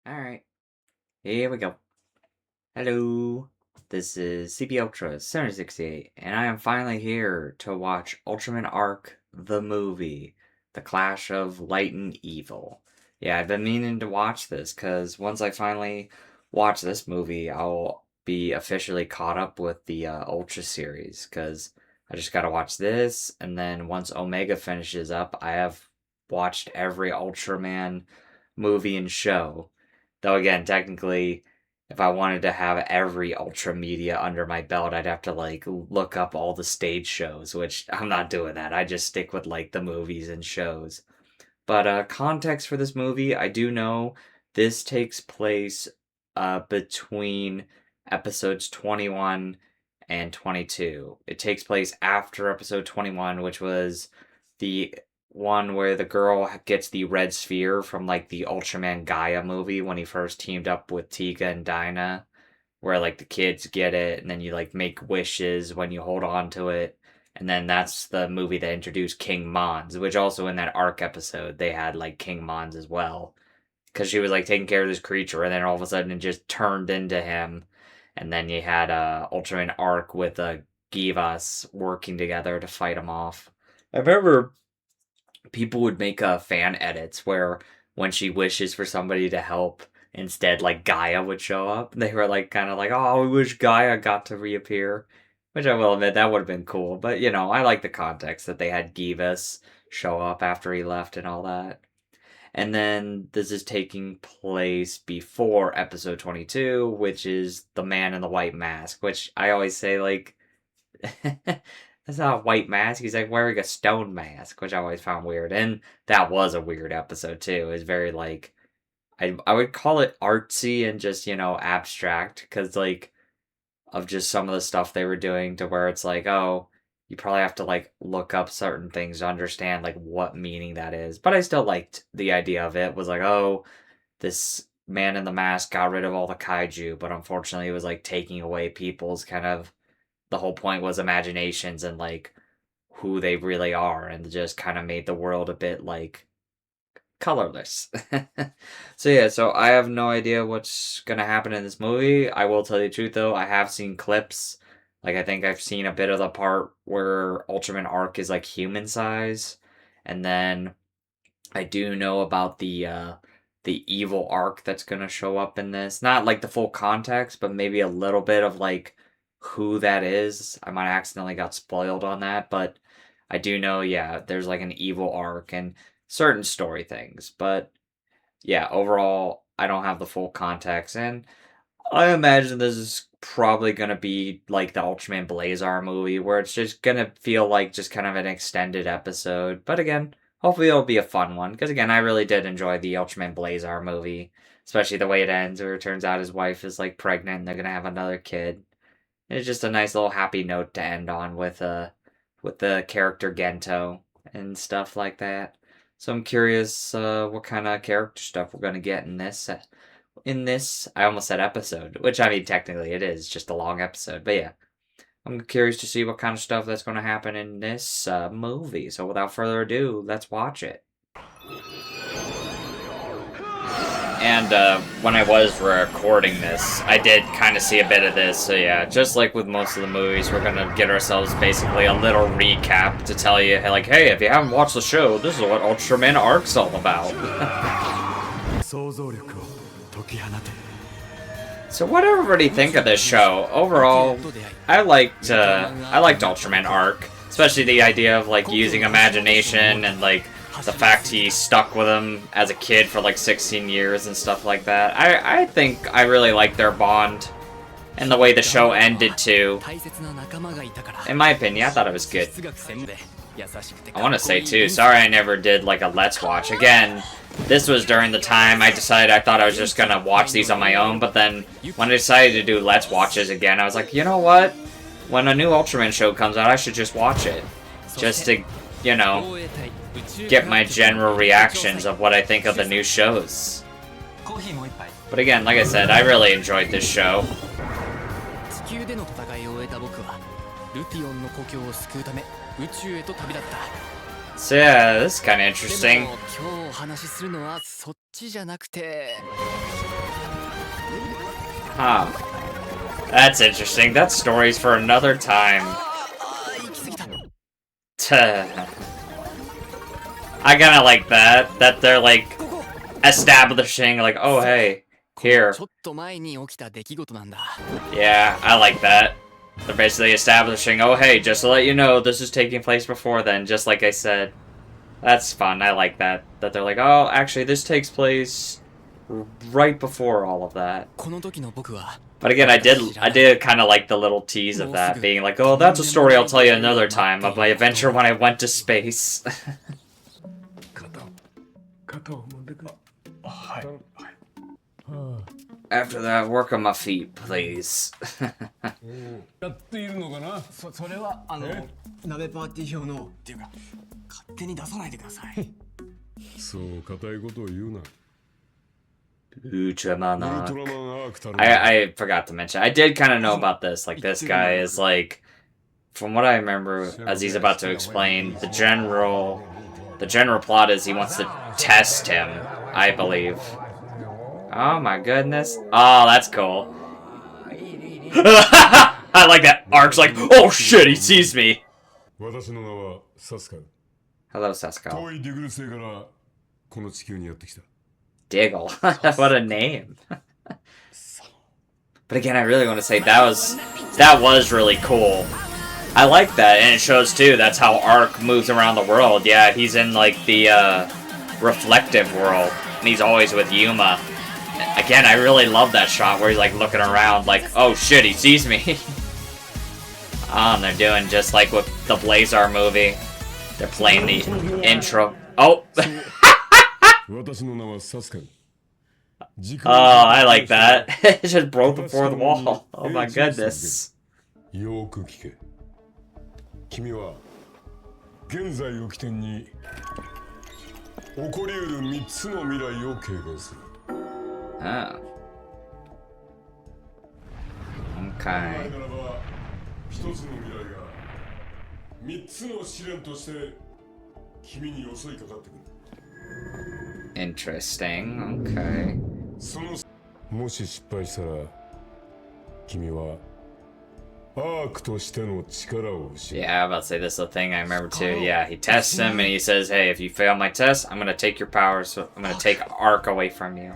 Alright, here we go. Hello, this is CP Ultra 768, and I am finally here to watch Ultraman Arc, the movie, The Clash of Light and Evil. Yeah, I've been meaning to watch this, because once I finally watch this movie, I'll be officially caught up with the Ultra series, because I just gotta watch this, and then once Omega finishes up, I have watched every Ultraman movie and show. Though again, technically, if I wanted to have every Ultra media under my belt, I'd have to like look up all the stage shows, which I'm not doing that. I just stick with like the movies and shows. But context for this movie, I do know this takes place between episodes 21 and 22. It takes place after episode 21, which was the one where the girl gets the red sphere from like the Ultraman Gaia movie when he first teamed up with Tiga and Dinah, where like the kids get it and then you like make wishes when you hold on to it. And then that's the movie that introduced King Mons, which also in that arc episode they had like King Mons as well. Because she was like taking care of this creature and then all of a sudden it just turned into him. And then you had Ultraman Arc with Givas working together to fight him off. I remember people would make fan edits where when she wishes for somebody to help, instead like Gaia would show up. They were like kind of like, oh, we wish Gaia got to reappear, which I will admit that would have been cool. But you know, I like the context that they had Givas show up after he left and all that. And then this is taking place before episode 22, which is the man in the white mask, which I always say like that's not a white mask. He's like wearing a stone mask, which I always found weird. And that was a weird episode too. It was very like I would call it artsy and just, you know, abstract because like of just some of the stuff they were doing to where it's like, oh, you probably have to like look up certain things to understand like what meaning that is. But I still liked the idea of it. It was like, oh, this man in the mask got rid of all the kaiju, but unfortunately it was like taking away people's kind of the whole point was imaginations and like who they really are and just kind of made the world a bit like colorless. So yeah, so I have no idea what's gonna happen in this movie. I will tell you the truth though, I have seen clips. Like I think I've seen a bit of the part where Ultraman Arc is like human size. And then I do know about the evil arc that's gonna show up in this. Not like the full context, but maybe a little bit of like who that is. I might accidentally got spoiled on that, but I do know, yeah, there's like an evil arc and certain story things. But yeah, overall, I don't have the full context, and I imagine this is probably gonna be like the Ultraman Blazar movie, where it's just gonna feel like just kind of an extended episode. But again, hopefully it'll be a fun one, because again, I really did enjoy the Ultraman Blazar movie, especially the way it ends, where it turns out his wife is like pregnant and they're gonna have another kid. It's just a nice little happy note to end on with the character Gento and stuff like that. So I'm curious what kind of character stuff we're gonna get in this. I almost said episode, which I mean technically it is just a long episode, but yeah, I'm curious to see what kind of stuff that's gonna happen in this movie. So without further ado, let's watch it. And when I was recording this, I did kind of see a bit of this. So yeah, just like with most of the movies, we're gonna get ourselves basically a little recap to tell you, like, hey, if you haven't watched the show, this is what Ultraman Arc's all about. So what did everybody think of this show? Overall, I liked Ultraman Arc, especially the idea of like using imagination and like the fact he stuck with him as a kid for like 16 years and stuff like that. I think I really like their bond and the way the show ended too. In my opinion, I thought it was good. I want to say too, sorry I never did like a Let's Watch. Again, this was during the time I decided I thought I was just gonna watch these on my own, but then when I decided to do Let's Watches again, I was like, you know what? When a new Ultraman show comes out, I should just watch it. Just to, you know, get my general reactions of what I think of the new shows. But again, like I said, I really enjoyed this show. So yeah, this is kind of interesting. Huh. That's interesting. That story's for another time. I kinda like that. That they're like establishing like, oh hey, here. Yeah, I like that. They're basically establishing, oh hey, just to let you know, this is taking place before then, just like I said. That's fun, I like that. That they're like, oh, actually, this takes place right before all of that. But again, I did kind of like the little tease of that, being like, oh, that's a story I'll tell you another time, of my adventure when I went to space. After that, work on my feet, please. やっているのかな。それは鍋パーティー表のっていうか勝手に出さないでください。そう固いことを言うな。Ultraman arc. I forgot to mention. I did kind of know about this. Like, this guy is like, from what I remember, as he's about to explain, the general plot is he wants to test him, I believe. Oh my goodness. Oh, that's cool. I like that. Arc's like, oh shit, he sees me. Hello, Sasuke. Diggle. What a name. But again, I really want to say that was really cool. I like that, and it shows too, that's how Arc moves around the world. Yeah, he's in like the reflective world, and he's always with Yuma. Again, I really love that shot where he's like looking around like, oh shit, he sees me. Oh, and they're doing just like with the Blazar movie. They're playing the intro. Oh! Oh, I like that. It just broke the fourth wall. Oh my goodness. 君は現在を起点に起こりうる3つの未来を経験する。Oh. Okay. 一つの未来が3つの試練として君に襲いかかってくる。Interesting. Okay. もし失敗したら君は Yeah, I'm about to say this is a thing I remember too. Yeah, he tests him and he says, hey, if you fail my test, I'm gonna take your powers, so I'm gonna take Arc away from you.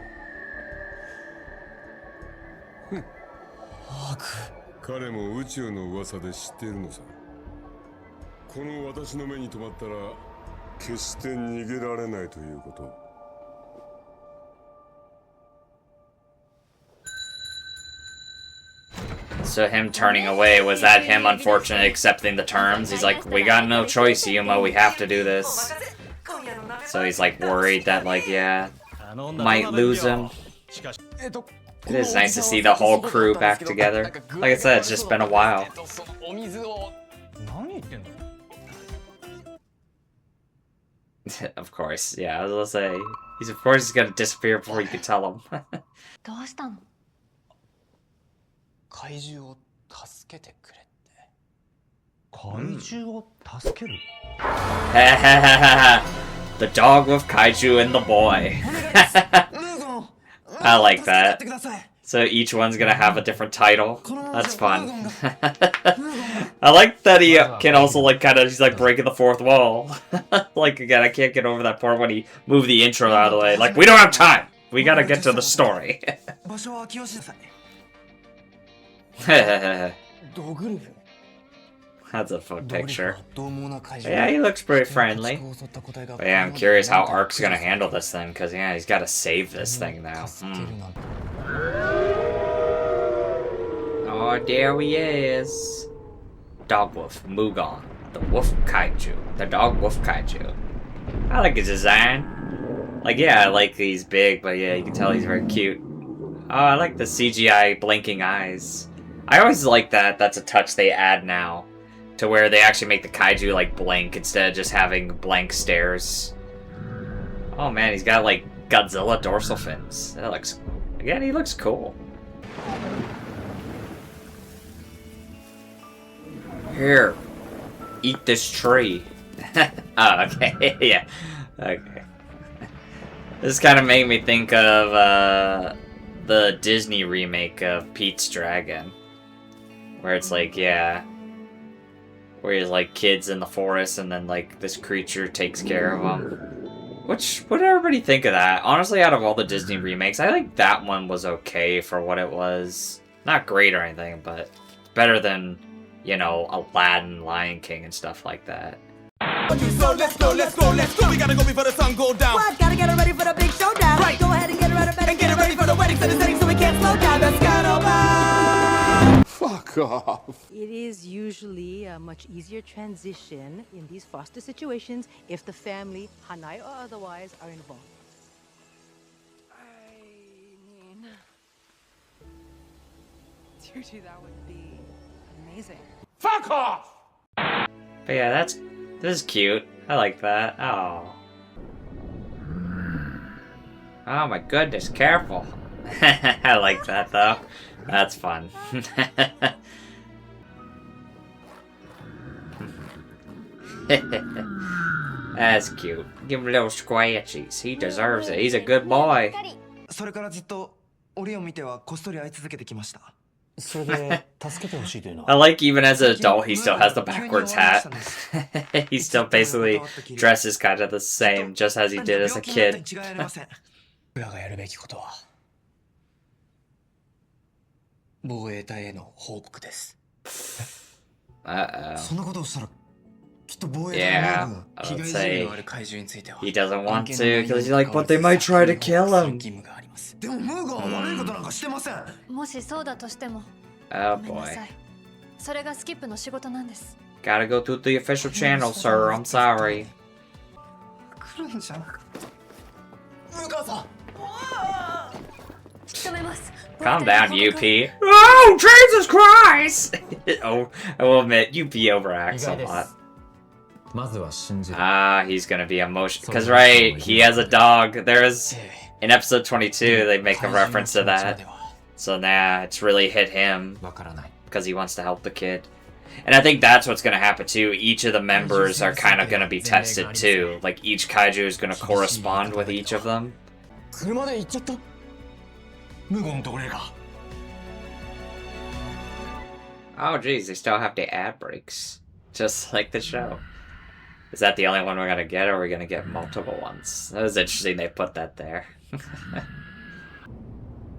Arc. 彼も宇宙の噂で知っているのさ。この私の目に留まったら決して逃げられないということ。 So him turning away, was that him unfortunately accepting the terms? He's like, we got no choice, Yuma, we have to do this. So he's like worried that like, yeah, might lose him. It is nice to see the whole crew back together. Like I said, it's just been a while. Of course, yeah, I was gonna say, he's of course gonna disappear before you can tell him. 怪獣を助けてくれって。怪獣を助ける? The dog with kaiju and the boy. I like that. So each one's gonna have a different title. That's fun. I like that he can also like kind of, he's like breaking the fourth wall. Like again, I can't get over that part when he moved the intro out of the way. Like, we don't have time. We gotta get to the story. That's a fun picture. Yeah, he looks pretty friendly. But yeah, I'm curious how Arc's gonna handle this thing, because yeah, he's gotta save this thing now. Oh, there he is. Dog Wolf, Mugon. The Wolf Kaiju. The Dog Wolf Kaiju. I like his design. Like, yeah, I like he's big, but yeah, you can tell he's very cute. Oh, I like the CGI blinking eyes. I always like that. That's a touch they add now. To where they actually make the kaiju, like, blink instead of just having blank stares. Oh man, he's got, like, Godzilla dorsal fins. That looks... Again, he looks cool. Here. Eat this tree. Oh, okay. Yeah. Okay. This kind of made me think of, the Disney remake of Pete's Dragon. Where it's like, yeah. Where he's like kids in the forest and then like this creature takes care of them. What did everybody think of that? Honestly, out of all the Disney remakes, I think that one was okay for what it was. Not great or anything, but better than, you know, Aladdin, Lion King, and stuff like that. So let's go. We gotta go before the sun go down. What? Gotta get her ready for the big showdown. Right. Go ahead and get her out of bed And get it ready for the wedding. Set the setting so we can't slow down. Let's go. Fuck off. It is usually a much easier transition in these foster situations if the family, Hanai or otherwise, are involved. I mean, Tutu, that would be amazing. Fuck off. But yeah, this is cute. I like that. Oh. Oh my goodness, careful. I like that though. That's fun. That's cute. Give him little scratchies. He deserves it. He's a good boy. それからずっと俺を見てはこっそり会い続けてきました。それで助けてほしいというの I は like even as an adult, he still has the backwards hat. He still basically dresses kind of the same, just as he did as a kid. 親がやるべきことは防衛隊への報告です。 Uh-oh. そんなことをしたらきっと防衛隊 Yeah, の I 被 would 害事 say 例のある怪獣については he doesn't want 案件の to 内容 because に he's like, 関わ but る they might try to kill する him. 義務があります。でもムーガーは悪いことなんかしてません。もしそうだとしても Oh ごめんな boy. さい。それがスキップの仕事なんです。 Gotta go through the official channel, sir. I'm sorry. 来るんじゃなくて。ムーガーさん。止めます。 Calm down, UP. Oh, Jesus Christ! Oh, I will admit, UP overacts a lot. まずは信じる。 Ah, he's gonna be emotional. Because, right, he has a dog. There's, in episode 22, they make a reference to that. So now it's really hit him わからない。 because he wants to help the kid. And I think that's what's gonna happen too. Each of the members are kind of gonna be tested too. Like, each kaiju is gonna correspond with each of them. 車で行っちゃった。ムーガーのところへか。 Oh, geez, they still have the ad breaks. Just like the show. Is that the only one we're gonna get, or are we gonna get multiple ones? That was interesting they put that there.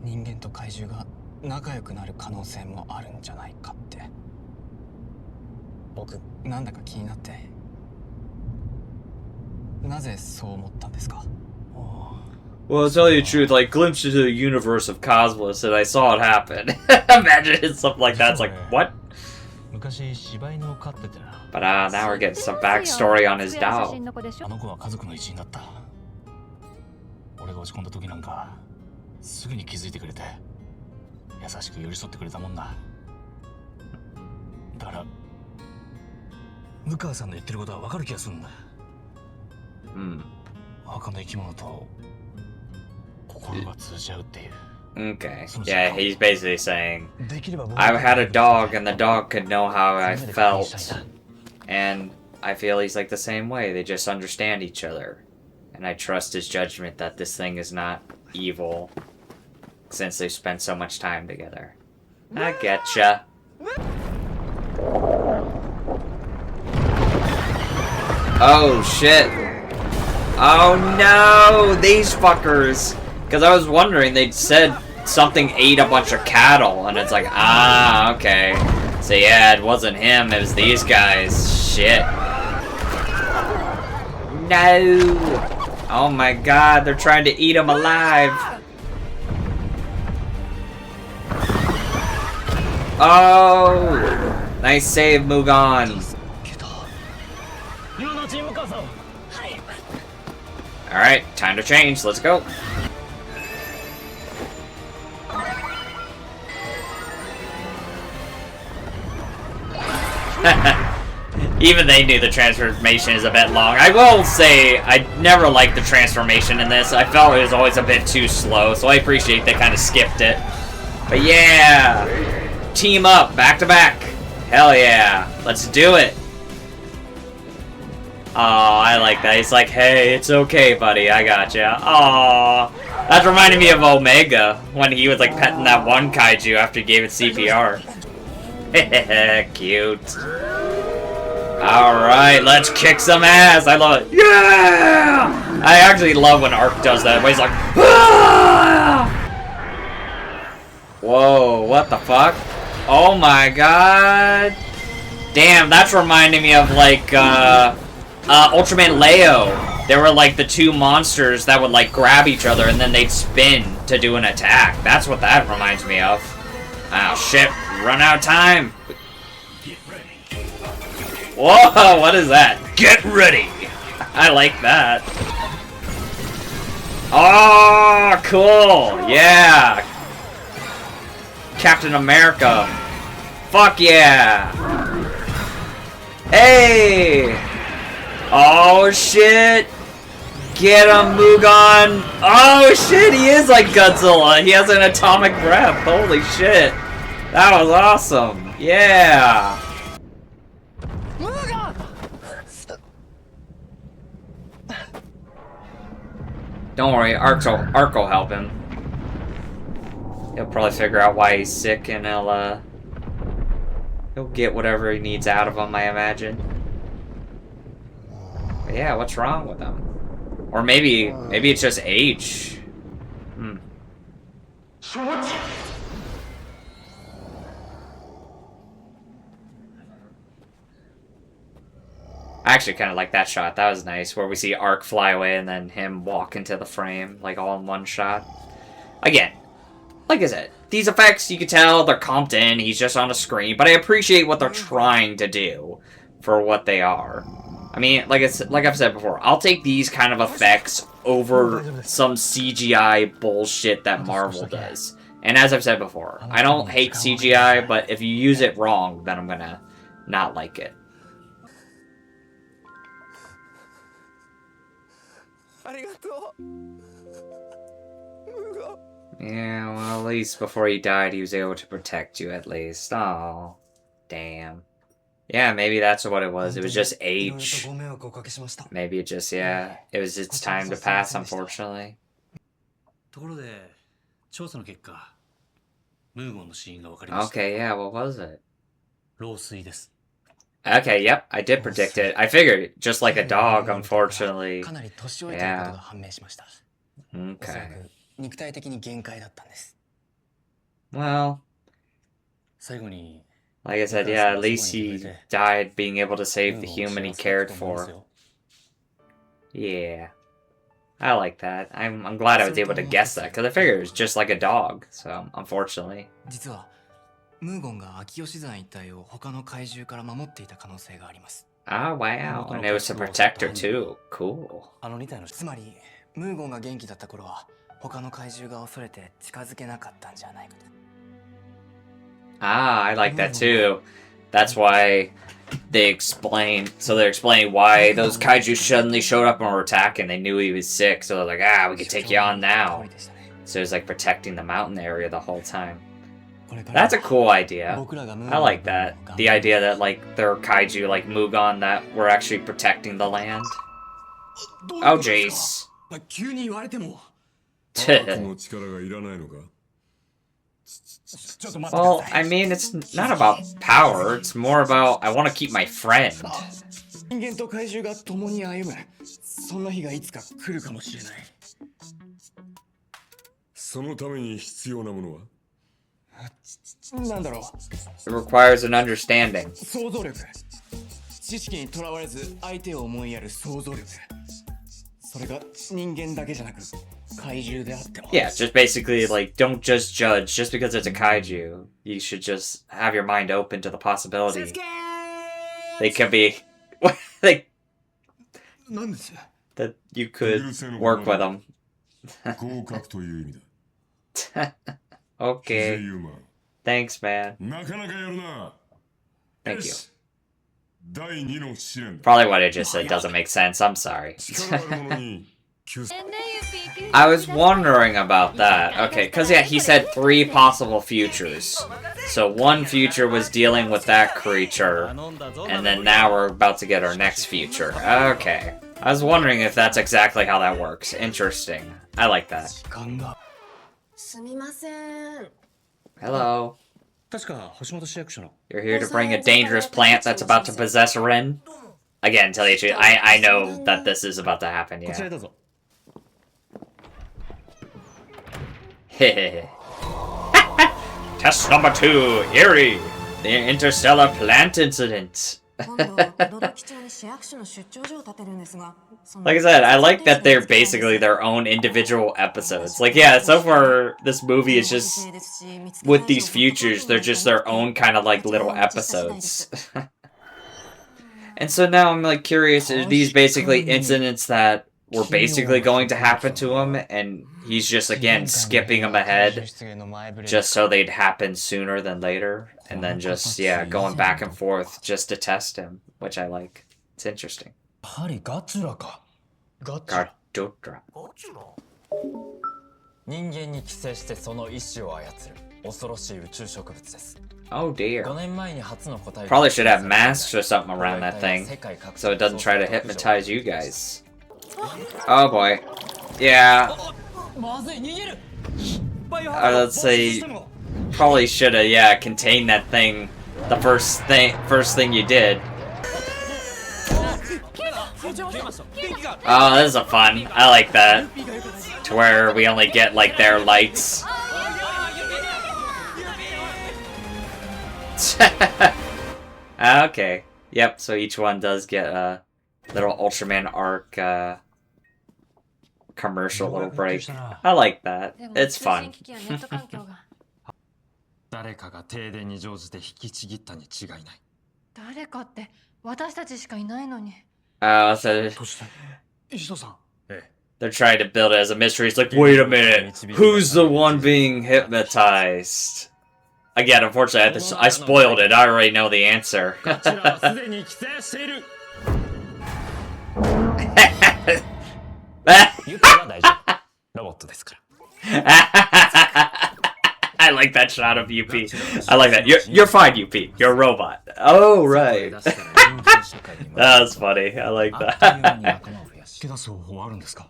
人間と怪獣が仲良くなる可能性もあるんじゃないかって。僕なんだか気になって。なぜそう思ったんですか？ Well, to tell you the truth, like, glimpsed into the universe of Cosmos, and I saw it happen. Imagine it's something like that. It's like, what? 昔柴犬を飼っててな。 But now we're getting some backstory on his dog. あの子は家族の一員だった。俺が落ち込んだ時なんかすぐに気づいてくれて優しく寄り添ってくれたもんだ。だから向川さんの言ってることは分かる気がするんだ。Hmm. 他の生き物と心が通じ合うっていう。 Okay. Yeah, he's basically saying, I've had a dog, and the dog could know how I felt. And I feel he's like the same way. They just understand each other. And I trust his judgment that this thing is not evil, since they've spent so much time together. I getcha. Oh, shit. Oh, no! These fuckers! Because I was wondering, they said something ate a bunch of cattle, and it's like, ah, okay. So yeah, it wasn't him, it was these guys. Shit. No! Oh my god, they're trying to eat him alive. Oh! Nice save, Mugan. Alright, time to change, let's go. Even they knew the transformation is a bit long. I will say, I never liked the transformation in this. I felt it was always a bit too slow, so I appreciate they kind of skipped it. But yeah! Team up, back to back. Hell yeah. Let's do it. Oh, I like that. He's like, hey, it's okay, buddy. I gotcha. Oh, that's reminding me of Omega when he was like petting that one kaiju after he gave it CPR. Cute. Alright, let's kick some ass. I love it. Yeah! I actually love when Ark does that. When he's like, ah! Whoa, what the fuck? Oh my god. Damn, that's reminding me of like, Ultraman Leo. They were like the two monsters that would like grab each other and then they'd spin to do an attack. That's what that reminds me of. Oh shit, run out of time. Whoa, what is that? Get ready! I like that. Oh, cool! Yeah! Captain America. Fuck yeah! Hey! Oh shit! Get him, Mugon! Oh shit, he is like Godzilla! He has an atomic breath! Holy shit! That was awesome! Yeah! Don't worry, Ark will help him. He'll probably figure out why he's sick and he'll get whatever he needs out of him, I imagine. But yeah, what's wrong with him? Or maybe it's just age. I actually kind of like that shot. That was nice, where we see Ark fly away and then him walk into the frame, like all in one shot. Again, like I said, these effects, you can tell they're comped in. He's just on a screen, but I appreciate what they're trying to do for what they are. I mean, like I've said before, I'll take these kind of effects over some CGI bullshit that Marvel does. And as I've said before, I don't hate CGI, but if you use it wrong, then I'm gonna not like it. Yeah, well, at least before he died, he was able to protect you, at least. Oh, damn. Yeah, maybe that's what it was. It was just age. Maybe it just, yeah, it was its time to pass, unfortunately. Okay, yeah, what was it? Okay, yep, I did predict it. I figured, just like a dog, unfortunately. Yeah. Okay. Well, like I said, yeah, at least he died being able to save the human he cared for. Yeah. I like that. I'm glad I was able to guess that, because I figured it was just like a dog, so, unfortunately. Oh, wow. And it was to protect her, too. Cool. Ah, I like that, too. That's why they explained, so they're explaining why those kaiju suddenly showed up and were attacking. They knew he was sick, so they're like, ah, we can take you on now. So it's like protecting the mountain area the whole time. That's a cool idea. I like that. The idea that, like, there are kaiju like Mugon that were actually protecting the land. Oh, jeez. Well, I mean, it's not about power. It's more about, I want to keep my friend. It requires an understanding. Yeah, just basically, like, don't just judge just because it's a kaiju. You should just have your mind open to the possibility. They could be... like... that you could work with them. Okay. Thanks, man. Thank you. Probably what I just said doesn't make sense. I'm sorry. I was wondering about that. Okay, because yeah, he said 3 possible futures. So one future was dealing with that creature, and then now we're about to get our next future. Okay. I was wondering if that's exactly how that works. Interesting. I like that. すみません。 Hello. 確か橋本市役所の You're here to bring a dangerous plant that's about to possess Ren? Again, tell you the truth, I know that this is about to happen, こちら yeah. へどうぞ Test number 2, Eerie. The interstellar plant incident. 今度轟町に市役所の出張所を建てるんですが。 Like I said, I like that they're basically their own individual episodes. Like, yeah, so far, this movie is just, with these futures, they're just their own kind of, like, little episodes. And so now I'm, like, curious, are these basically incidents that were basically going to happen to him, and he's just, again, skipping them ahead, just so they'd happen sooner than later, and then just, yeah, going back and forth just to test him, which I like. It's interesting. やはりガチュラかガチュラ Gardotra. 人間に寄生してその意志を操る恐ろしい宇宙植物です。 Oh dear. 5年前に初の個体 Probably should have masks or something around that thing, so it doesn't try to hypnotize you guys. Oh boy. Yeah. まずい逃げる Let's say, probably should have, yeah, contained that thing. The first thing you did. Oh, this is a fun. I like that. To where we only get like their lights. Okay. Yep. So each one does get a little Ultraman arc commercial little break. I like that. It's fun. 誰かが停電に乗じて引きちぎったに違いない。誰かって私たちしかいないのに。So どうして石戸さん they're trying to build it as a mystery. It's like, wait a minute, who's the one being hypnotized? Again, unfortunately, I spoiled it. I already know the answer. ガチュラはすでに寄生しているユキは大丈夫ロボットですから I like that shot of UP. I like that. You're fine, UP. You're a robot. Oh, right. That's funny. I like that. 引き出す方法あるんですか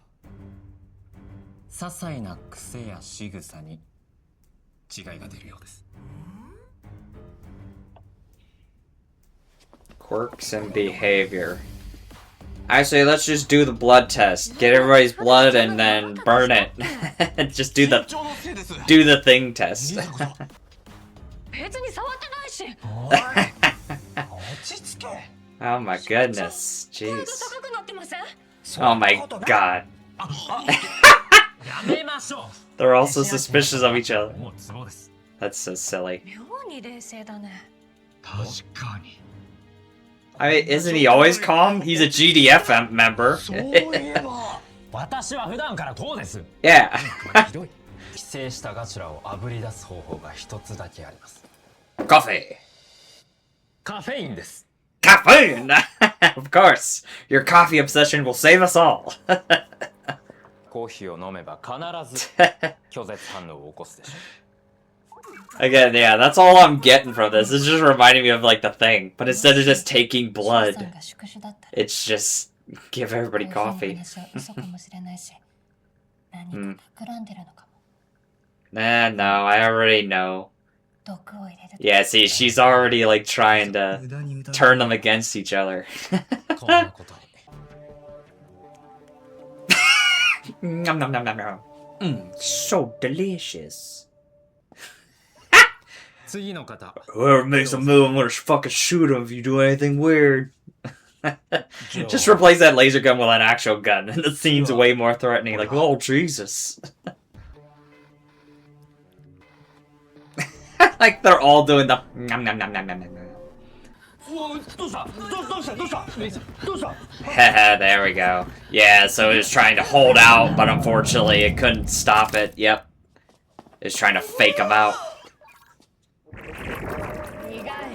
些細な癖や仕草に違いが出るようです。 Quirks and behavior. Actually, let's just do the blood test. Get everybody's blood and then burn it. Just do the thing test. 別に触ってないし。 Oh my goodness. 高 Jeez. くなってません？ Oh my god. They're also suspicious of each other. もうツボです That's so silly. 妙に冷静だね。確かに I mean, isn't he always calm? He's a GDF member. そういえば私は普段からこうです Yeah. ひどい寄生したガチュラをあぶり出す方法が一つだけあります。 Coffee. カフェインです Caffeine! Of course. Your coffee obsession will save us all. コーヒーを飲めば必ず拒絶反応を起こすでしょう。 Again, yeah, that's all I'm getting from this. It's just reminding me of, like, the thing. But instead of just taking さん blood, が宿主だったら it's just give everybody コーヒ coffee. ーの話は嘘かもしれないし、何か企んでるのかも。 Nah, no, I already know. 毒を入れると。 Yeah, see, she's already, like, trying to turn them against each other. こんなことに Nom nom nom nom nom. So delicious. 次の方 Whoever makes a move, I'm gonna fucking shoot him if you do anything weird. Just replace that laser gun with an actual gun, and the scene's way more threatening. Like, oh Jesus! Like they're all doing the nom nom nom nom nom nom. どうしたどうしたどうしたどうした Haha, there we go. Yeah, so it was trying to hold out, but unfortunately it couldn't stop it. Yep. It was trying to fake him out.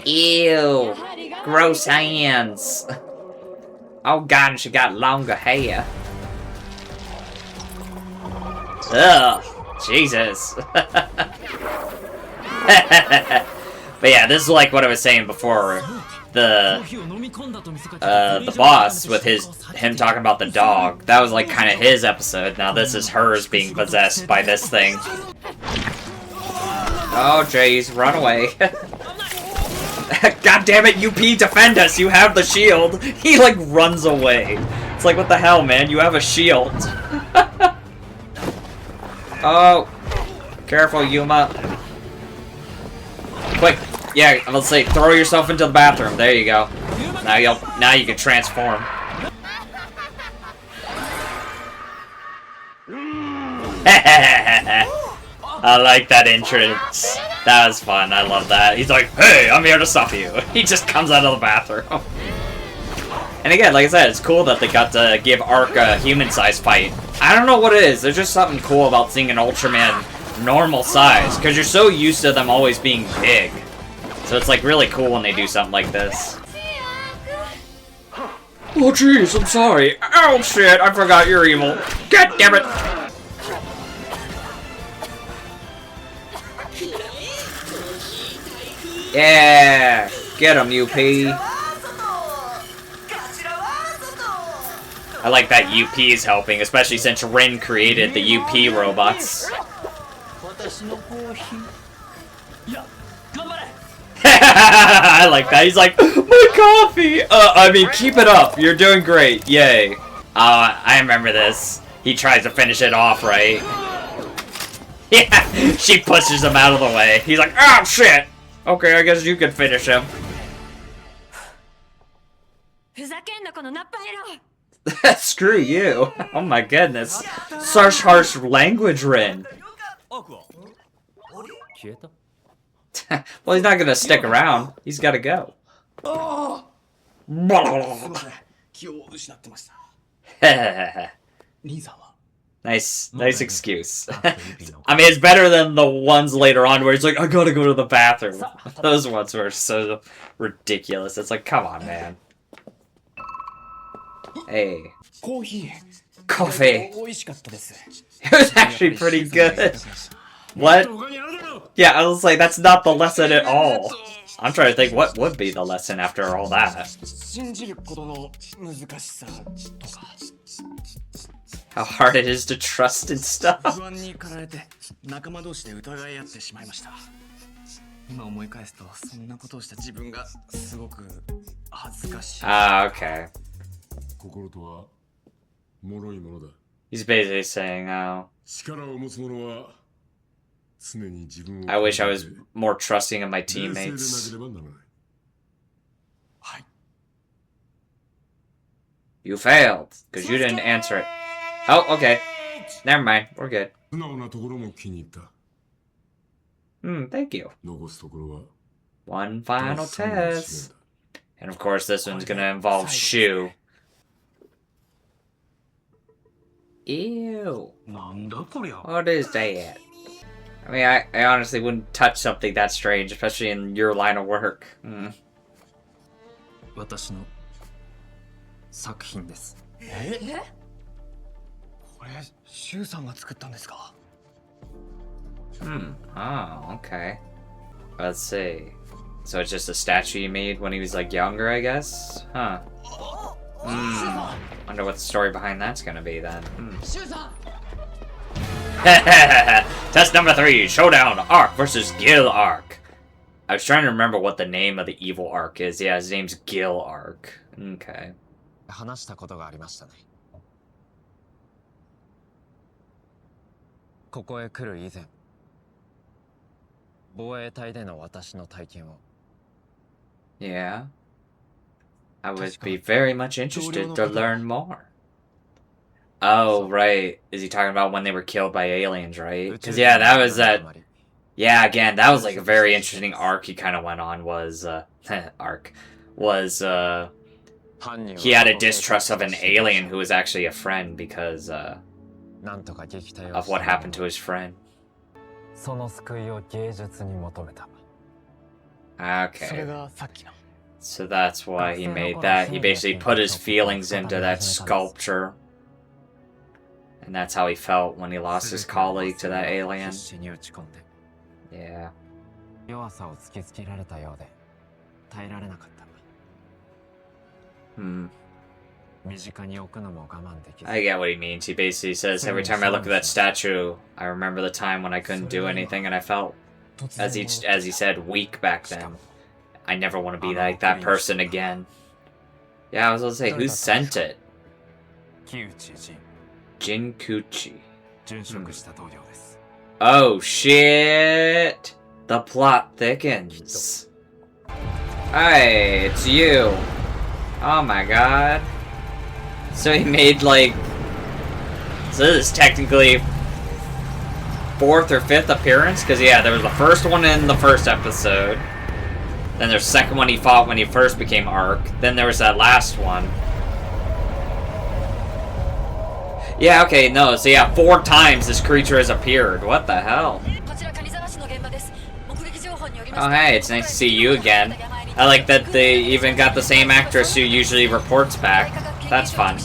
Ew! Gross hands! Oh god, and she got longer hair. Ugh! Jesus! But yeah, this is like what I was saying before. The boss with him talking about the dog. That was like kind of his episode. Now this is hers being possessed by this thing. Oh jeez, run away. God damn it, UP, defend us! You have the shield! He like runs away. It's like, what the hell, man? You have a shield. Oh. Careful, Yuma. Quick. Yeah, let's say throw yourself into the bathroom. There you go. Now you can transform. I like that entrance. That was fun. I love that. He's like, hey, I'm here to stop you. He just comes out of the bathroom. And again, like I said, it's cool that they got to give Ark a human-sized fight. I don't know what it is. There's just something cool about seeing an Ultraman normal size, because you're so used to them always being big. So it's like really cool when they do something like this. Oh jeez, I'm sorry. Oh shit, I forgot you're evil. God damn it! Yeah! Get him, UP! I like that UP is helping, especially since Rin created the UP robots. I like that. He's like, my coffee! I mean, keep it up. You're doing great. Yay. I remember this. He tries to finish it off, right? Yeah, she pushes him out of the way. He's like, oh, shit! Okay, I guess you can finish him. Screw you. Oh my goodness. Such harsh language, Rin. Well, he's not gonna stick around. He's gotta go. Nice excuse. I mean, it's better than the ones later on where he's like, I gotta go to the bathroom. Those ones were so ridiculous. It's like, come on, man. Hey. Coffee. It was actually pretty good. What? Yeah, I was like, that's not the lesson at all. I'm trying to think what would be the lesson after all that. How hard it is to trust and stuff. Ah, okay. He's basically saying, oh, I wish I was more trusting of my teammates. You failed, because you didn't answer it. Oh, okay. Never mind, we're good. Thank you. One final test. And of course this one's gonna involve Shu. Ew. What is that? I mean, I honestly wouldn't touch something that strange, especially in your line of work. Oh, okay. Let's see. So it's just a statue you made when he was like younger, I guess? Huh. Wonder what the story behind that's gonna be then. Test number 3, Showdown, Ark versus Gil Ark. I was trying to remember what the name of the evil Ark is. Yeah, his name's Gil Ark. Okay. 話したことがありましたね。ここへ来る以前、防衛隊での私の体験を。Yeah. I would be very much interested to learn more. Oh, right. Is he talking about when they were killed by aliens, right? Because, yeah, that was that... Yeah, again, that was like a very interesting arc he kind of went on was... he had a distrust of an alien who was actually a friend because, of what happened to his friend. Okay. So that's why he made that. He basically put his feelings into that sculpture. And that's how he felt when he lost his colleague to that alien. Yeah. 弱さを突きつけられたようで耐えられなかった。 Hmm. 身近に置くのも我慢できず。 I get what he means. He basically says, every time I look at that statue, I remember the time when I couldn't do anything and I felt, as he said, weak back then. I never want to be like that person again. Yeah, I was gonna say, who sent it? 木内仁 Jinkuchi. 殉職した同僚です。 Oh shit! The plot thickens. Hey, it's you. Oh my god. So he made like... So this is technically 4th or 5th appearance? Because yeah, there was the first one in the first episode. Then there's the second one he fought when he first became Ark. Then there was that last one. Yeah, okay, no, so yeah, 4 times this creature has appeared. What the hell? Oh hey, it's nice to see you again. I like that they even got the same actress who usually reports back. That's fun.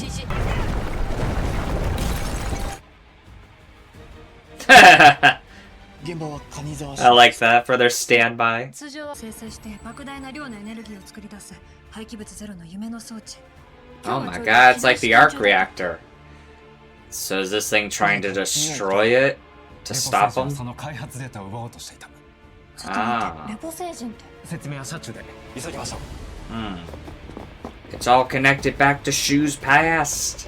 I like that for their standby. 通常は生成して莫大な量のエネルギーを作り出す廃棄物ゼロの夢の装置。 Oh my god, it's like the arc reactor. So is this thing trying to destroy it? To stop him? その開発データを奪おうとしていた。ちょっと待って、レポ星人って。説明は車中で急ぎましょう。 It's all connected back to Shu's past.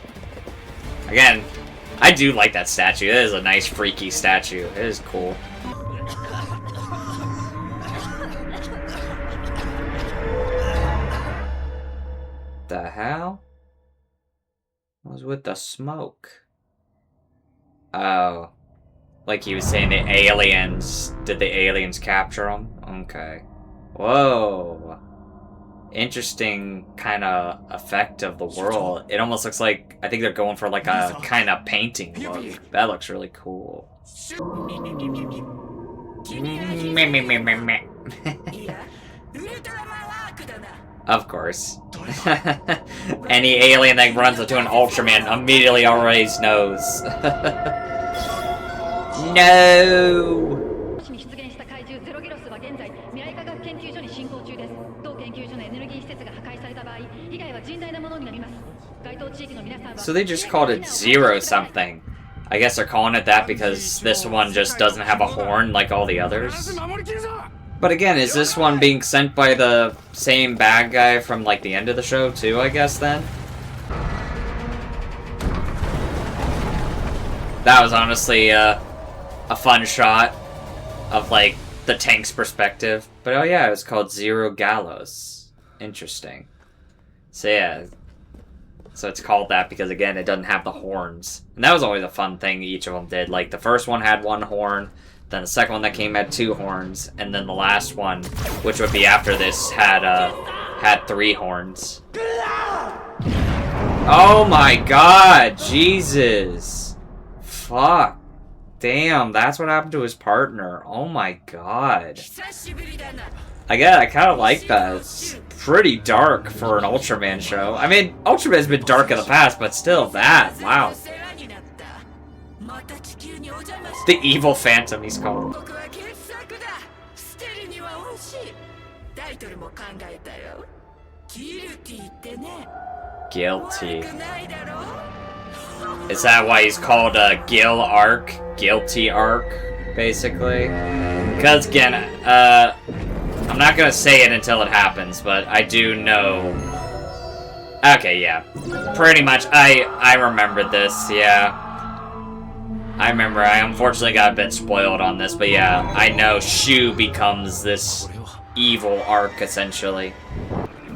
Again, I do like that statue. It is a nice freaky statue. It is cool. The hell? What was with the smoke? Oh. Like he was saying the aliens. Did the aliens capture him? Okay. Whoa. Interesting kind of effect of the world. It almost looks like, I think they're going for like a kind of painting look. That looks really cool. Of course. Any alien that runs into an Ultraman immediately already knows. No! So they just called it Zero something. I guess they're calling it that because this one just doesn't have a horn like all the others. But again, is this one being sent by the same bad guy from like the end of the show too, I guess then? That was honestly a fun shot of like the tank's perspective. But oh yeah, it was called Zero Gallows. Interesting. So yeah. So it's called that because, again, it doesn't have the horns. And that was always a fun thing each of them did. Like, the first one had 1 horn, then the second one that came had 2 horns, and then the last one, which would be after this, had 3 horns. Oh my god, Jesus. Fuck. Damn, that's what happened to his partner. Oh my god. Again, I kind of like that. It's pretty dark for an Ultraman show. I mean, Ultraman's been dark in the past, but still, that, wow. The evil phantom, he's called. Guilty. Is that why he's called Gil Arc? Guilty Arc, basically? Because, again, I'm not gonna say it until it happens, but I do know... Okay, yeah. Pretty much, I remembered this, yeah. I remember, I unfortunately got a bit spoiled on this, but yeah, I know Shu becomes this evil Arc, essentially.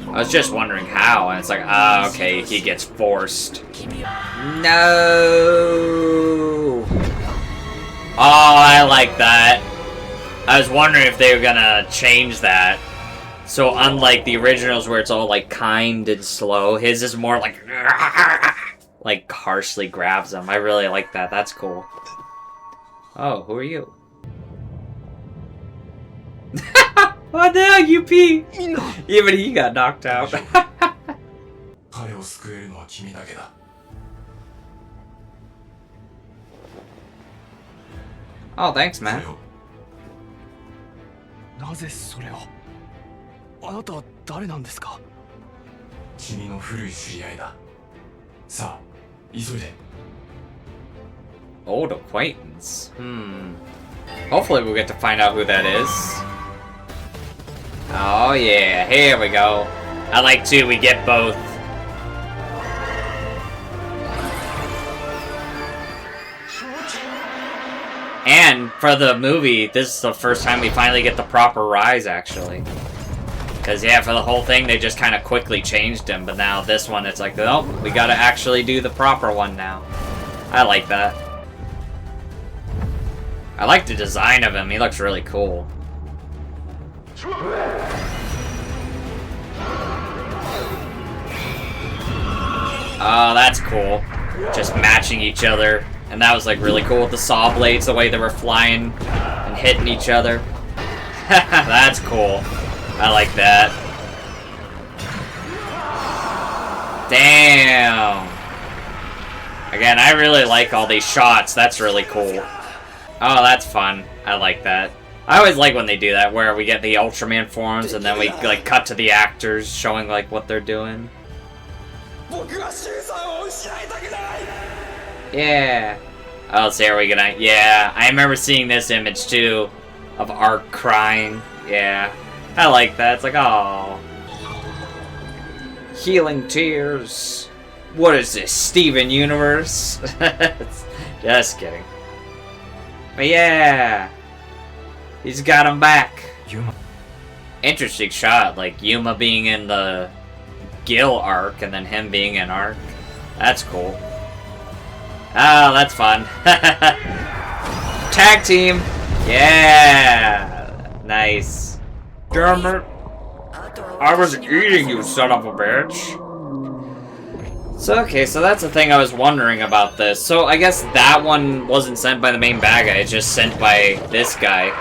I was just wondering how, and it's like, ah, okay, he gets forced. No! Oh, I like that. I was wondering if they were gonna change that. So unlike the originals where it's all like kind and slow, his is more like harshly grabs him. I really like that. That's cool. Oh, who are you? Oh no, you pee! Even he got knocked out. Oh, thanks, man. なぜそれを。あなたは誰なんですか。君の古い知り合いだ。さあ、急いで。 Old acquaintance. Hopefully we'll get to find out who that is. Oh yeah, here we go. I like to, we get both. And for the movie, this is the first time we finally get the proper rise, actually. Because, yeah, for the whole thing, they just kind of quickly changed him. But now this one, it's like, oh, we gotta actually do the proper one now. I like that. I like the design of him. He looks really cool. Oh, that's cool. Just matching each other. And that was like really cool with the saw blades, the way they were flying and hitting each other. That's cool. I like that. Damn. Again, I really like all these shots. That's really cool. Oh, that's fun. I like that. I always like when they do that, where we get the Ultraman forms and then we like cut to the actors showing like what they're doing. Yeah. Oh, so are we gonna... Yeah, I remember seeing this image too of Ark crying. Yeah. I like that. It's like, oh. Healing tears. What is this, Steven Universe? Just kidding. But yeah. He's got him back. Yuma. Interesting shot, like Yuma being in the Gil arc and then him being in Arc. That's cool. Oh, that's fun. Tag team! Yeah! Nice. Damn it. I was eating, you son of a bitch. So, okay, so that's the thing I was wondering about this. So, I guess that one wasn't sent by the main bad guy, it's just sent by this guy.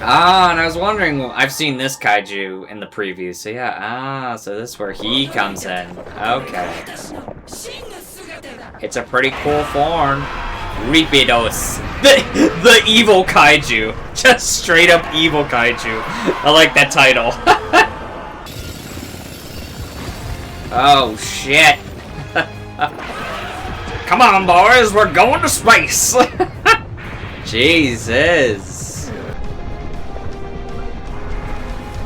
Ah, and I was wondering, I've seen this kaiju in the preview, so yeah, so this is where he comes in. Okay. It's a pretty cool form. Ripidos. The evil kaiju. Just straight up evil kaiju. I like that title. Oh, shit. Come on, boys, we're going to space. Jesus.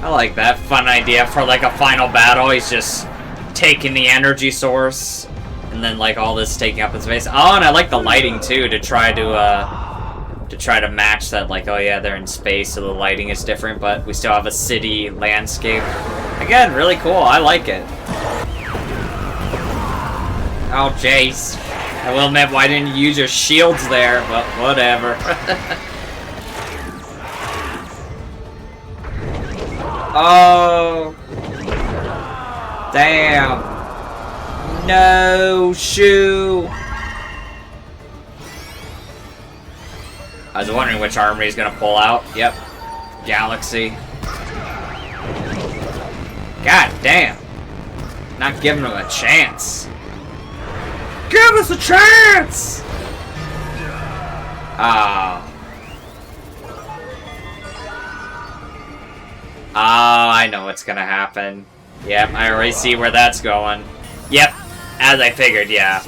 I like that fun idea for like a final battle. He's just taking the energy source. And then like all this taking up in space. Oh, and I like the lighting too to try to match that. Like, oh yeah, they're in space, so the lighting is different, but we still have a city landscape. Again, really cool. I like it. Oh, Jace. I will admit, why didn't you use your shields there? But whatever. Oh. Damn. No, shoe. I was wondering which armor he's gonna pull out. Yep. Galaxy. God damn. Not giving him a chance. Give us a chance! Ah. Oh, I know what's gonna happen. Yep, I already see where that's going. Yep, as I figured, yeah.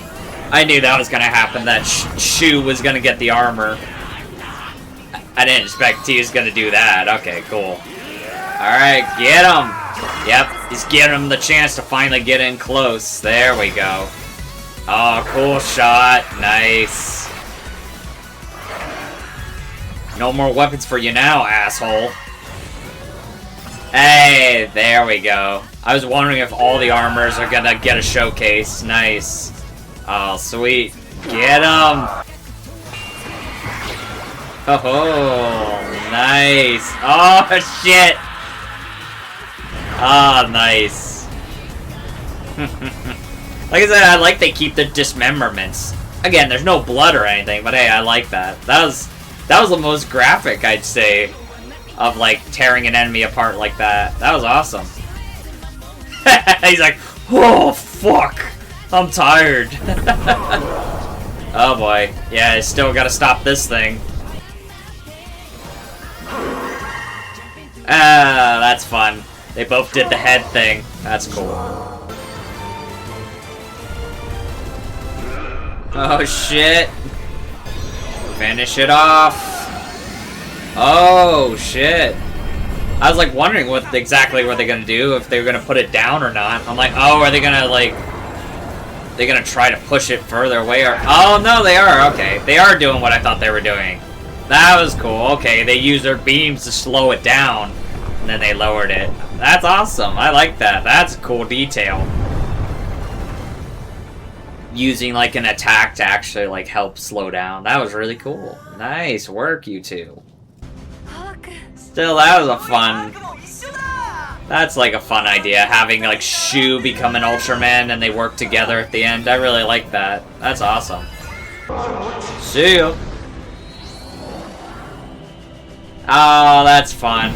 I knew that was gonna happen, that Shu was gonna get the armor. I didn't expect he was gonna do that. Okay, cool. Alright, get him! Yep, he's giving him the chance to finally get in close. There we go. Oh, cool shot. Nice. No more weapons for you now, asshole. Hey, there we go. I was wondering if all the armors are gonna get a showcase. Nice. Oh, sweet. Get him! Oh, nice. Oh, shit! Oh, nice. Like I said, I like they keep the dismemberments. Again, there's no blood or anything, but hey, I like that. That was the most graphic, I'd say, of like tearing an enemy apart like that. That was awesome. He's like, oh fuck, I'm tired. Oh boy, yeah, I still gotta stop this thing. Ah, that's fun. They both did the head thing. That's cool. Oh shit. Finish it off. Oh shit. I was like wondering what exactly what they're gonna do, if they were gonna put it down or not. I'm like, oh, are they gonna like, they're gonna try to push it further away, or oh no, they are. Okay, they are doing what I thought they were doing. That was cool. Okay, they used their beams to slow it down, and then they lowered it. That's awesome. I like that. That's a cool detail. Using like an attack to actually like help slow down. That was really cool. Nice work, you two. Still, that was a fun... That's like a fun idea, having like Shu become an Ultraman and they work together at the end. I really like that. That's awesome. See ya. Oh, that's fun.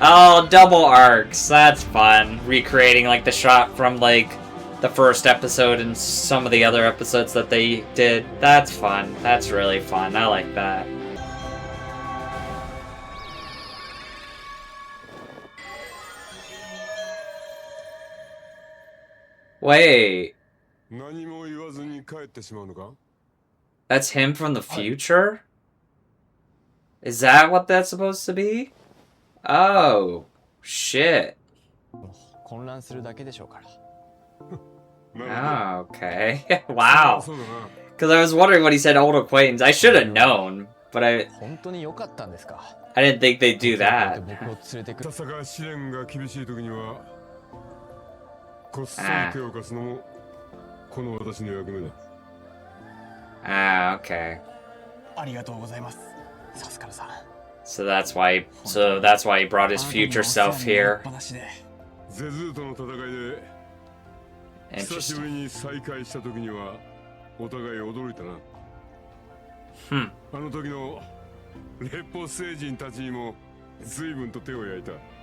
Oh, double arcs. That's fun. Recreating like the shot from like the first episode and some of the other episodes that they did. That's fun. That's really fun. I like that. Wait. That's him from the future? Is that what that's supposed to be? Oh, shit. Oh, okay. Wow. Because I was wondering when he said old acquaintance. I should have known, but I didn't think they'd do that. Okay. So that's why he brought his future self here. Interesting.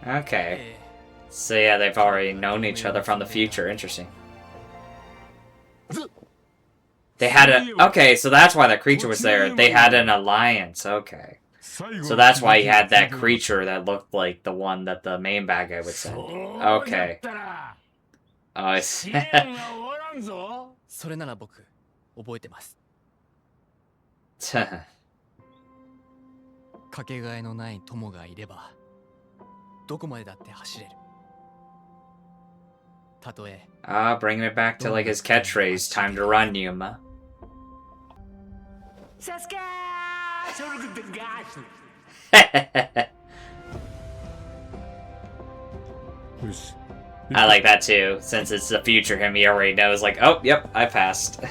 Okay. So yeah, they've already known each other from the future. Interesting. They had a... Okay, so that's why that creature was there. They had an alliance. Okay. So that's why he had that creature that looked like the one that the main bad guy would send. Okay. Oh, I see. それなら僕覚えてます。かけがえのない友がいればどこまでだって走れる。たとえ bringing it back to like his catchphrase, time to run, Yuma. I like that too, since it's the future him, he already knows, like, oh, yep, I passed.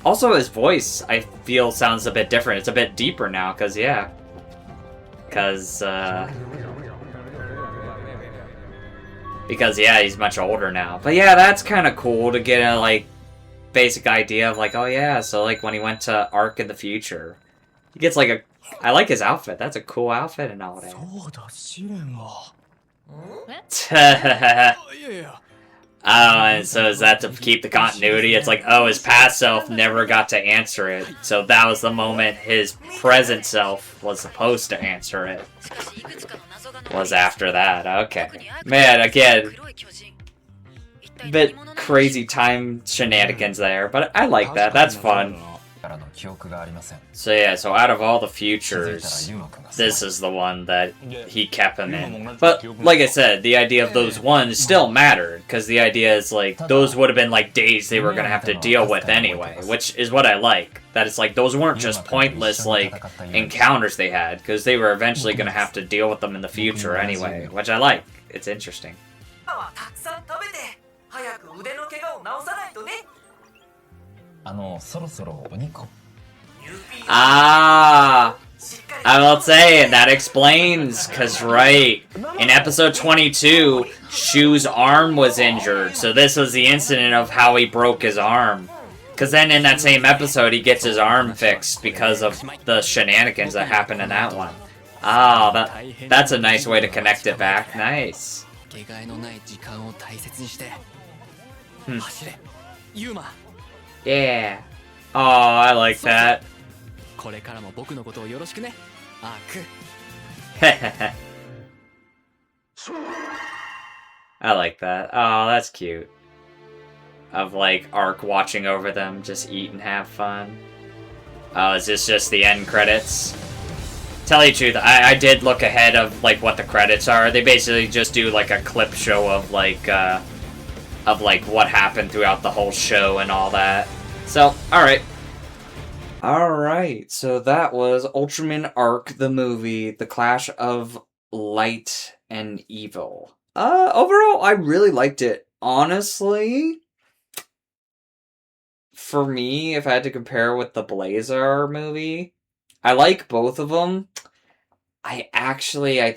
Also, his voice, I feel, sounds a bit different. It's a bit deeper now, because, yeah. Because, yeah, he's much older now. But yeah, that's kind of cool to get a, like, basic idea of, like, oh yeah, so, like, when he went to Ark in the future, he gets, like, a... I like his outfit. That's a cool outfit and all that. And so is that to keep the continuity? It's like, oh, his past self never got to answer it. So that was the moment his present self was supposed to answer it. Was after that. Okay. Man, again, bit crazy time shenanigans there, but I like that. That's fun. So yeah, so out of all the futures, this is the one that he kept him in. But like I said, the idea of those ones still mattered, because the idea is like, those would have been like days they were going to have to deal with anyway, which is what I like. That it's like, those weren't just pointless like encounters they had, because they were eventually going to have to deal with them in the future anyway, which I like. It's interesting. Ah, I will say, and that explains, because right, in episode 22, Shu's arm was injured, so this was the incident of how he broke his arm. Because then in that same episode, he gets his arm fixed because of the shenanigans that happened in that one. Ah, that's a nice way to connect it back. Nice. Yeah. Oh, I like that. I like that. Oh, that's cute. Of like Ark watching over them, just eat and have fun. Oh, is this just the end credits? Tell you the truth, I did look ahead of like what the credits are. They basically just do like a clip show of like what happened throughout the whole show and all that. So, alright. Alright, so that was Ultraman Arc, the movie, The Clash of Light and Evil. Overall, I really liked it. Honestly, for me, if I had to compare with the Blazar movie, I like both of them. I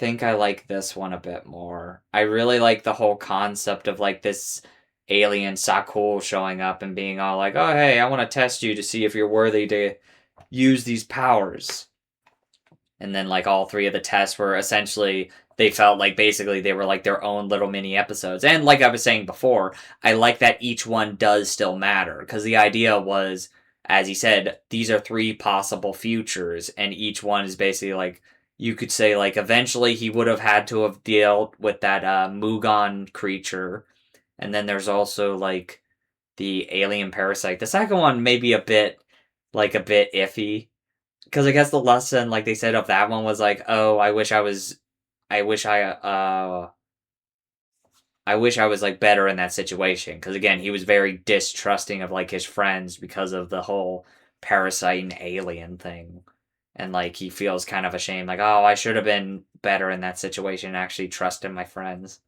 think I like this one a bit more. I really like the whole concept of like this alien Sakul showing up and being all like, oh hey, I want to test you to see if you're worthy to use these powers. And then like all three of the tests were essentially, they felt like basically they were like their own little mini episodes. And like I was saying before, I like that each one does still matter, because the idea was, as he said, these are three possible futures, and each one is basically like, you could say like eventually he would have had to have dealt with that Mugon creature, and then there's also like the alien parasite. The second one may be a bit iffy, because I guess the lesson, like they said, of that one was like, oh, I wish I was like better in that situation. Because again, he was very distrusting of like his friends because of the whole parasite and alien thing, and like he feels kind of ashamed, like, oh, I should have been better in that situation and actually trusted my friends.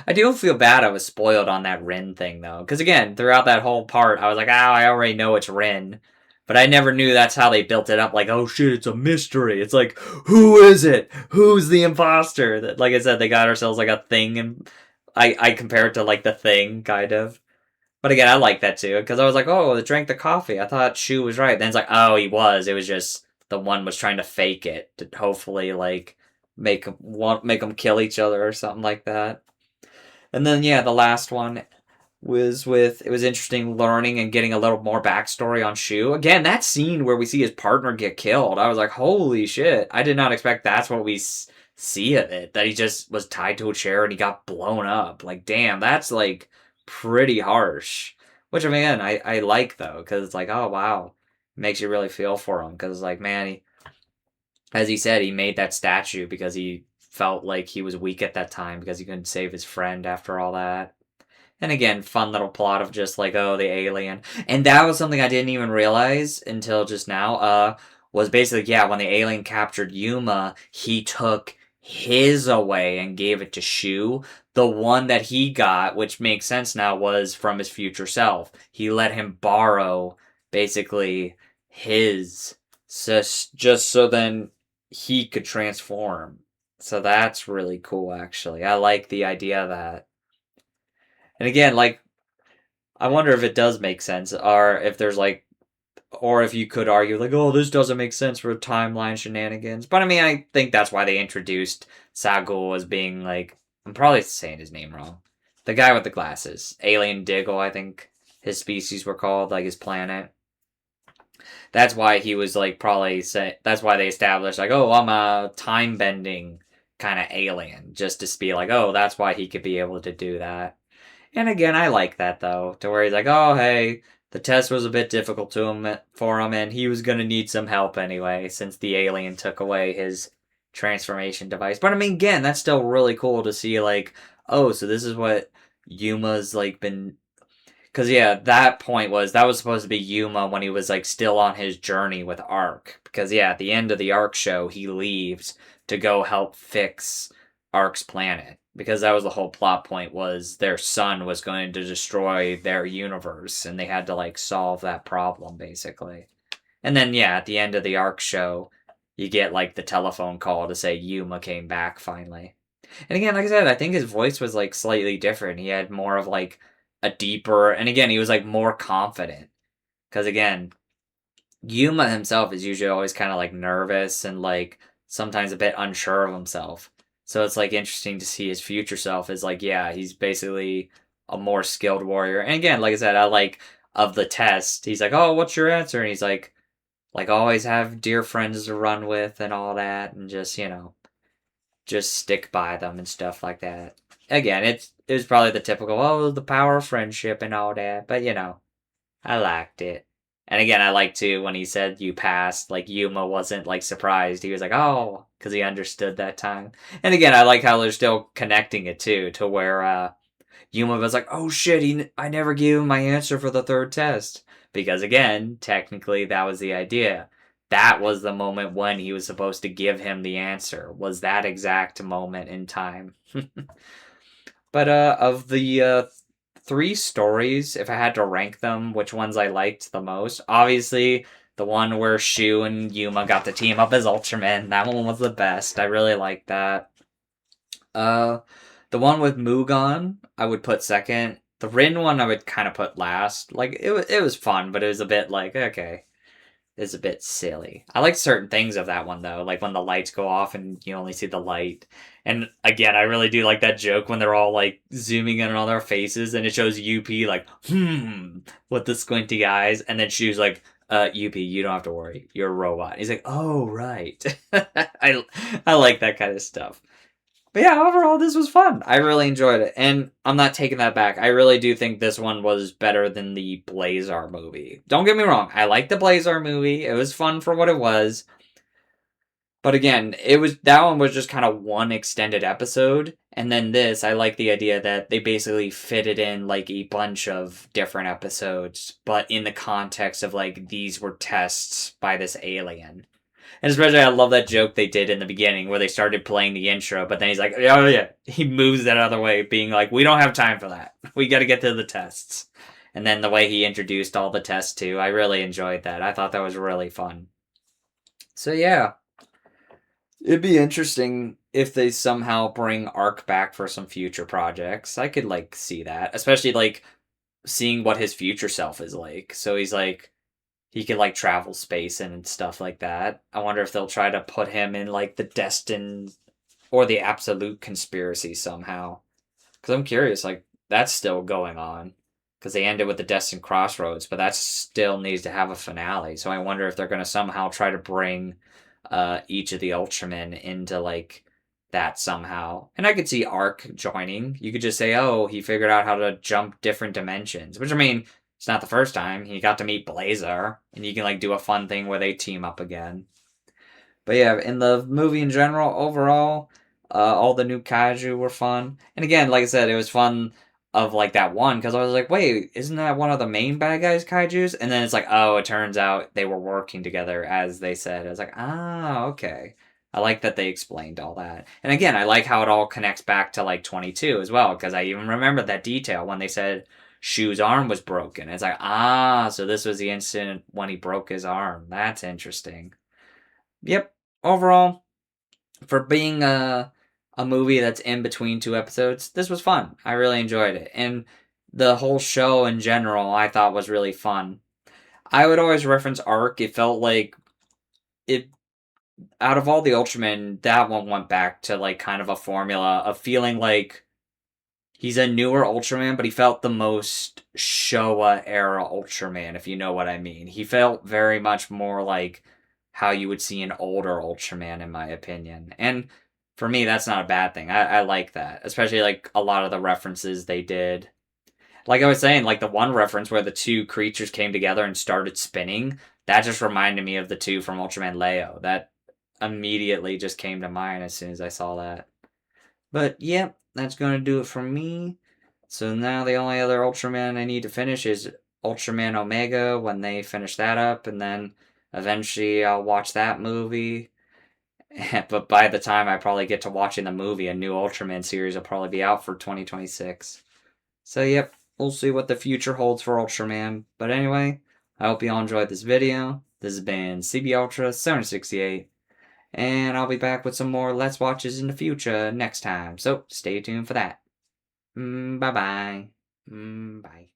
I do feel bad I was spoiled on that Rin thing though, because again, throughout that whole part, I was like, oh, I already know it's Rin. But I never knew that's how they built it up. Like, oh shit, it's a mystery. It's like, who is it? Who's the imposter? That, like I said, they got ourselves like a thing, and I compare it to like the Thing, kind of. But again, I like that too, because I was like, oh, they drank the coffee. I thought Shu was right. Then it's like, oh, he was. It was just the one was trying to fake it to hopefully like make them kill each other or something like that. And then yeah, the last one was with, it was interesting learning and getting a little more backstory on Shu. Again, that scene where we see his partner get killed, I was like, holy shit. I did not expect that's what we see of it. That he just was tied to a chair and he got blown up. Like, damn, that's like pretty harsh. Which, I mean, I like though, because it's like, oh wow. It makes you really feel for him. Because, like, man, as he said, he made that statue because he felt like he was weak at that time because he couldn't save his friend after all that. And again, fun little plot of just like, oh, the alien. And that was something I didn't even realize until just now, was basically, yeah, when the alien captured Yuma, he took his away and gave it to Shu. The one that he got, which makes sense now, was from his future self. He let him borrow, basically, his, just so then he could transform. So that's really cool, actually. I like the idea of that. And again, like, I wonder if it does make sense, or if there's like, or if you could argue like, oh, this doesn't make sense for timeline shenanigans. But I mean, I think that's why they introduced Sagul as being like, I'm probably saying his name wrong. The guy with the glasses, Alien Diggle, I think his species were called, like his planet. That's why he was like probably that's why they established like, oh, I'm a time bending kind of alien, just to be like, oh, that's why he could be able to do that. And again, I like that though, to where he's like, oh hey, the test was a bit difficult for him, and he was gonna need some help anyway, since the alien took away his transformation device. But I mean, again, that's still really cool to see, like, oh, so this is what Yuma's like been. Because yeah, that was supposed to be Yuma when he was like still on his journey with Ark. Because yeah, at the end of the Ark show, he leaves to go help fix Ark's planet, because that was the whole plot point, was their son was going to destroy their universe and they had to like solve that problem basically. And then yeah, at the end of the Ark show, you get like the telephone call to say Yuma came back finally. And again, like I said, I think his voice was like slightly different. He had more of like a deeper, and again, he was like more confident. Because again, Yuma himself is usually always kind of like nervous and like sometimes a bit unsure of himself. So it's like interesting to see his future self is like, yeah, he's basically a more skilled warrior. And again, like I said, I like of the test, he's like, oh, what's your answer? And he's like always have dear friends to run with and all that, and just, just stick by them and stuff like that. Again, it was probably the typical, oh, the power of friendship and all that, but you know, I liked it. And again, I liked too when he said you passed, like Yuma wasn't like surprised. He was like, oh, because he understood that time. And again, I like how they're still connecting it too, to where Yuma was like, oh shit, I never gave him my answer for the third test. Because again, technically that was the idea. That was the moment when he was supposed to give him the answer, was that exact moment in time. But of the three stories, if I had to rank them, which ones I liked the most, obviously the one where Shu and Yuma got to team up as Ultraman, that one was the best. I really liked that. The one with Mugon, I would put second. The Rin one, I would kind of put last. Like it was fun, but it was a bit like okay, it's a bit silly. I like certain things of that one though, like when the lights go off and you only see the light. And again, I really do like that joke when they're all like zooming in on their faces and it shows UP like with the squinty eyes, and then Shu's like, UP, you don't have to worry, you're a robot. He's like, oh right. I like that kind of stuff. But yeah, overall, this was fun. I really enjoyed it. And I'm not taking that back. I really do think this one was better than the Blazar movie. Don't get me wrong. I like the Blazar movie. It was fun for what it was. But again, that one was just kind of one extended episode. And then this, I like the idea that they basically fitted in like a bunch of different episodes, but in the context of like these were tests by this alien. And especially, I love that joke they did in the beginning where they started playing the intro, but then he's like, oh yeah, he moves that other way, being like, we don't have time for that. We got to get to the tests. And then the way he introduced all the tests too, I really enjoyed that. I thought that was really fun. So yeah, it'd be interesting if they somehow bring Arc back for some future projects. I could like see that, especially like seeing what his future self is like. So he's like, he could like travel space and stuff like that. I wonder if they'll try to put him in like the destined or the absolute conspiracy somehow. Because I'm curious, like that's still going on. Because they ended with the destined crossroads, but that still needs to have a finale. So I wonder if they're going to somehow try to bring each of the Ultramen into like that somehow. And I could see Arc joining. You could just say, oh, he figured out how to jump different dimensions. Which I mean, it's not the first time. He got to meet Blazar, and you can like do a fun thing where they team up again. But yeah, in the movie in general, overall, all the new kaiju were fun. And again, like I said, it was fun of like that one because I was like, wait, isn't that one of the main bad guys kaijus? And then it's like, oh, it turns out they were working together as they said. I was like, ah, okay. I like that they explained all that. And again, I like how it all connects back to like 22 as well because I even remember that detail when they said Shu's arm was broken. It's like, ah, so this was the incident when he broke his arm. That's interesting. Yep. Overall, for being a movie that's in between two episodes, this was fun. I really enjoyed it. And the whole show in general, I thought was really fun. I would always reference Arc. It felt like it, out of all the Ultramen, that one went back to like kind of a formula of feeling like he's a newer Ultraman, but he felt the most Showa era Ultraman, if you know what I mean. He felt very much more like how you would see an older Ultraman, in my opinion. And for me, that's not a bad thing. I like that. Especially like a lot of the references they did. Like I was saying, like the one reference where the two creatures came together and started spinning, that just reminded me of the two from Ultraman Leo. That immediately just came to mind as soon as I saw that. But yep, that's going to do it for me. So now the only other Ultraman I need to finish is Ultraman Omega when they finish that up, and then eventually I'll watch that movie. But by the time I probably get to watching the movie, a new Ultraman series will probably be out for 2026. So yep, we'll see what the future holds for Ultraman. But anyway, I hope you all enjoyed this video. This has been CB Ultra 768. And I'll be back with some more Let's Watches in the future next time. So stay tuned for that. Bye-bye. Bye.